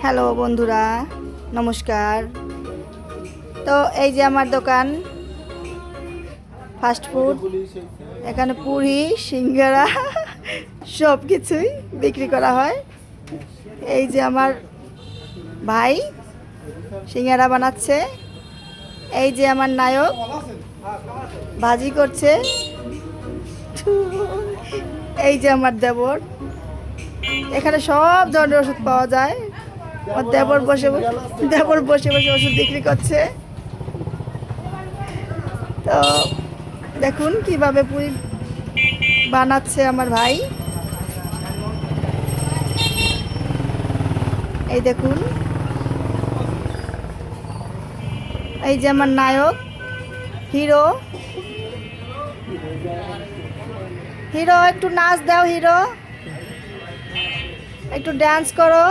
Hello বন্ধুরা, নমস্কার। তো এই যে আমার দোকান ফাস্ট ফুড। এখানে পুরি, সিঙ্গারা সব কিছুই বিক্রি করা হয়। এই যে আমার ভাই সিঙ্গারা বানাচ্ছে। এই যে আমার নায়ক ভাজি করছে। এই যে আমার দেবর। এখানে সব ধরনের ওষুধ পাওয়া যায়। আমার দেবর বসে বসে ওষুধ বিক্রি করছে। তো দেখুন কিভাবে পুরি বানাচ্ছে আমার ভাই। এই দেখুন, এই যে আমার নায়ক হিরো। হিরো একটু নাচ দাও, হিরো একটু ডান্স করো।